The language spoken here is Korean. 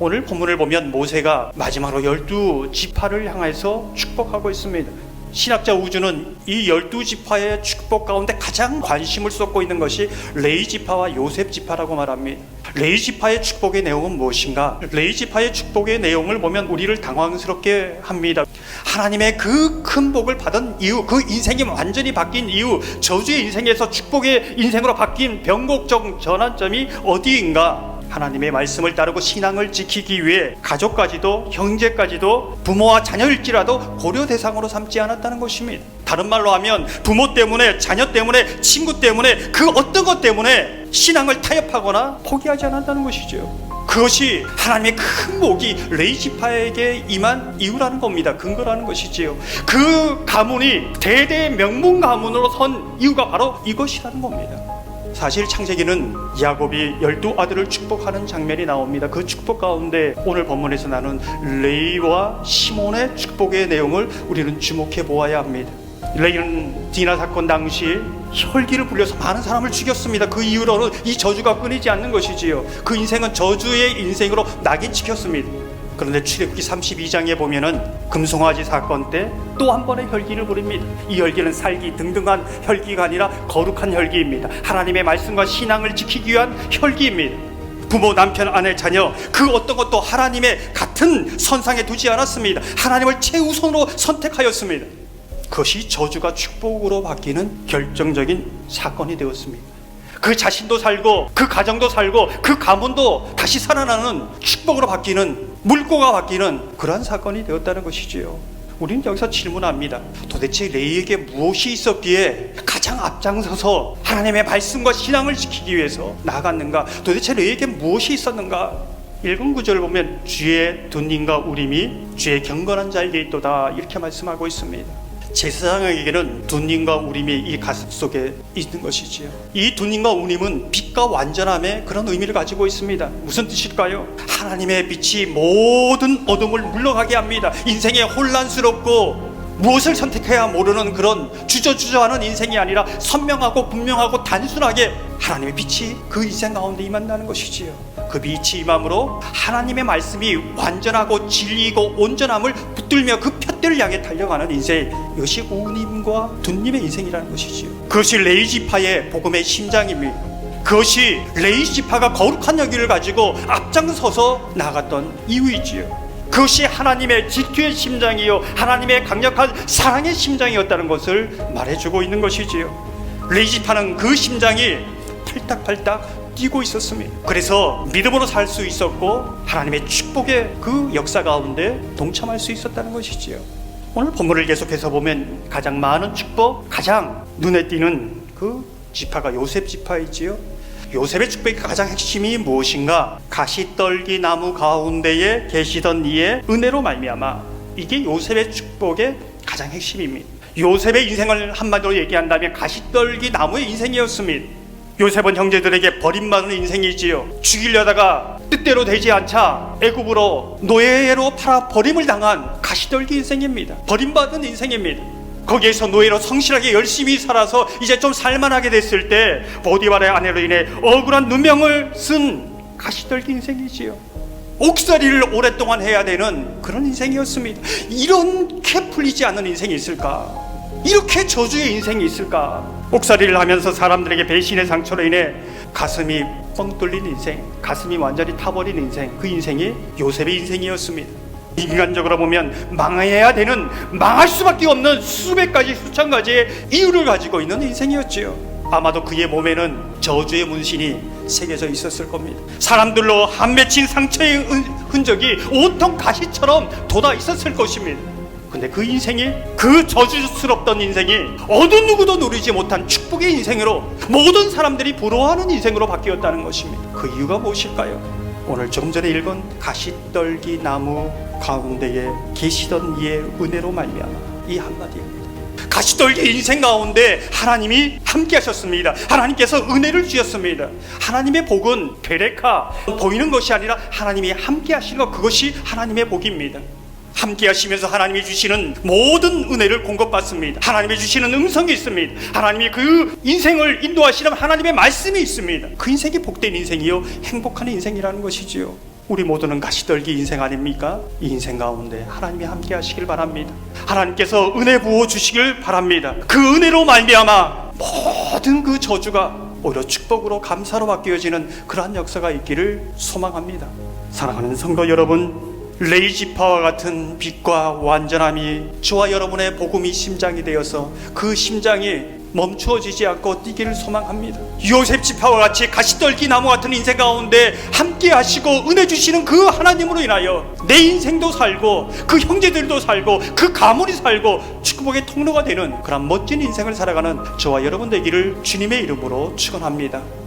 오늘 본문을 보면 모세가 마지막으로 12지파를 향해서 축복하고 있습니다. 신학자 우주는 이 12지파의 축복 가운데 가장 관심을 쏟고 있는 것이 레위지파와 요셉지파라고 말합니다. 레위지파의 축복의 내용은 무엇인가? 레위지파의 축복의 내용을 보면 우리를 당황스럽게 합니다. 하나님의 그 큰 복을 받은 이유, 그 인생이 완전히 바뀐 이유, 저주의 인생에서 축복의 인생으로 바뀐 변곡적 전환점이 어디인가? 하나님의 말씀을 따르고 신앙을 지키기 위해 가족까지도, 형제까지도, 부모와 자녀일지라도 고려 대상으로 삼지 않았다는 것입니다. 다른 말로 하면 부모 때문에, 자녀 때문에, 친구 때문에, 그 어떤 것 때문에 신앙을 타협하거나 포기하지 않았다는 것이죠. 그것이 하나님의 큰 복이 레위지파에게 임한 이유라는 겁니다. 근거라는 것이지요. 그 가문이 대대 명문 가문으로 선 이유가 바로 이것이라는 겁니다. 사실 창세기는 야곱이 12아들을 축복하는 장면이 나옵니다. 그 축복 가운데 오늘 본문에서 나눈 레위와 시몬의 축복의 내용을 우리는 주목해 보아야 합니다. 레위는 디나 사건 당시 혈기를 불려서 많은 사람을 죽였습니다. 그 이후로는 이 저주가 끊이지 않는 것이지요. 그 인생은 저주의 인생으로 낙인찍혔습니다. 그런데 출애굽기 32장에 보면은 금송아지 사건 때 또 한 번의 혈기를 부립니다. 이 혈기는 살기 등등한 혈기가 아니라 거룩한 혈기입니다. 하나님의 말씀과 신앙을 지키기 위한 혈기입니다. 부모, 남편, 아내, 자녀 그 어떤 것도 하나님의 같은 선상에 두지 않았습니다. 하나님을 최우선으로 선택하였습니다. 그것이 저주가 축복으로 바뀌는 결정적인 사건이 되었습니다. 그 자신도 살고 그 가정도 살고 그 가문도 다시 살아나는 축복으로 바뀌는, 물꼬가 바뀌는 그러한 사건이 되었다는 것이지요. 우리는 여기서 질문합니다. 도대체 레위에게 무엇이 있었기에 가장 앞장서서 하나님의 말씀과 신앙을 지키기 위해서 나아갔는가? 도대체 레위에게 무엇이 있었는가? 읽은 구절을 보면 주의 둔님과 우림이 주의 경건한 자에게 있도다 이렇게 말씀하고 있습니다. 제사장에게는 둔님과 우림이 이 가슴 속에 있는 것이지요. 이 둔님과 우림은 빛과 완전함의 그런 의미를 가지고 있습니다. 무슨 뜻일까요? 하나님의 빛이 모든 어둠을 물러가게 합니다. 인생에 혼란스럽고 무엇을 선택해야 모르는 그런 주저주저하는 인생이 아니라 선명하고 분명하고 단순하게 하나님의 빛이 그 인생 가운데 임한다는 것이지요. 그 빛이 임함으로 하나님의 말씀이 완전하고 진리이고 온전함을 붙들며 그 푯대를 향해 달려가는 인생, 이것이 우님과 둔님의 인생이라는 것이지요. 그것이 레위지파의 복음의 심장입니다. 그것이 레위지파가 거룩한 여기를 가지고 앞장서서 나갔던 이유이지요. 그것이 하나님의 질투의 심장이요 하나님의 강력한 사랑의 심장이었다는 것을 말해주고 있는 것이지요. 레위지파는 그 심장이 팔딱팔딱 뛰고 있었습니다. 그래서 믿음으로 살 수 있었고 하나님의 축복의 그 역사 가운데 동참할 수 있었다는 것이지요. 오늘 본문을 계속해서 보면 가장 많은 축복, 가장 눈에 띄는 그 지파가 요셉 지파이지요. 요셉의 축복의 가장 핵심이 무엇인가? 가시떨기 나무 가운데에 계시던 이의 은혜로 말미암아. 이게 요셉의 축복의 가장 핵심입니다. 요셉의 인생을 한마디로 얘기한다면 가시떨기 나무의 인생이었습니다. 요셉은 형제들에게 버림받은 인생이지요. 죽이려다가 뜻대로 되지 않자 애굽으로 노예로 팔아 버림을 당한 가시떨기 인생입니다. 버림받은 인생입니다. 거기에서 노예로 성실하게 열심히 살아서 이제 좀 살만하게 됐을 때 보디발의 아내로 인해 억울한 누명을 쓴 가시떨기 인생이지요. 옥살이를 오랫동안 해야 되는 그런 인생이었습니다. 이렇게 풀리지 않는 인생이 있을까? 이렇게 저주의 인생이 있을까? 옥살이를 하면서 사람들에게 배신의 상처로 인해 가슴이 뻥 뚫린 인생, 가슴이 완전히 타버린 인생, 그 인생이 요셉의 인생이었습니다. 인간적으로 보면 망해야 되는, 망할 수밖에 없는 수백 가지 수천 가지의 이유를 가지고 있는 인생이었지요. 아마도 그의 몸에는 저주의 문신이 새겨져 있었을 겁니다. 사람들로 한 맺힌 상처의 흔적이 온통 가시처럼 돋아 있었을 것입니다. 근데 그 인생이, 그 저주스럽던 인생이 어느 누구도 누리지 못한 축복의 인생으로, 모든 사람들이 부러워하는 인생으로 바뀌었다는 것입니다. 그 이유가 무엇일까요? 오늘 조금 전에 읽은 가시떨기 나무 가운데에 계시던 이의 은혜로 말미암아, 이 한마디입니다. 가시떨기 인생 가운데 하나님이 함께 하셨습니다. 하나님께서 은혜를 주셨습니다. 하나님의 복은 베레카, 보이는 것이 아니라 하나님이 함께 하시는 것, 그것이 하나님의 복입니다. 함께 하시면서 하나님이 주시는 모든 은혜를 공급받습니다. 하나님이 주시는 음성이 있습니다. 하나님이 그 인생을 인도하시는 하나님의 말씀이 있습니다. 그 인생이 복된 인생이요 행복한 인생이라는 것이지요. 우리 모두는 가시떨기 인생 아닙니까? 이 인생 가운데 하나님이 함께 하시길 바랍니다. 하나님께서 은혜 부어 주시길 바랍니다. 그 은혜로 말미암아 모든 그 저주가 오히려 축복으로 감사로 바뀌어지는 그러한 역사가 있기를 소망합니다. 사랑하는 성도 여러분, 레이 지파와 같은 빛과 완전함이 저와 여러분의 복음이 심장이 되어서 그 심장이 멈추어지지 않고 뛰기를 소망합니다. 요셉 지파와 같이 가시떨기 나무 같은 인생 가운데 함께 하시고 은혜 주시는 그 하나님으로 인하여 내 인생도 살고 그 형제들도 살고 그 가문이 살고 축복의 통로가 되는 그런 멋진 인생을 살아가는 저와 여러분 되기를 주님의 이름으로 축원합니다.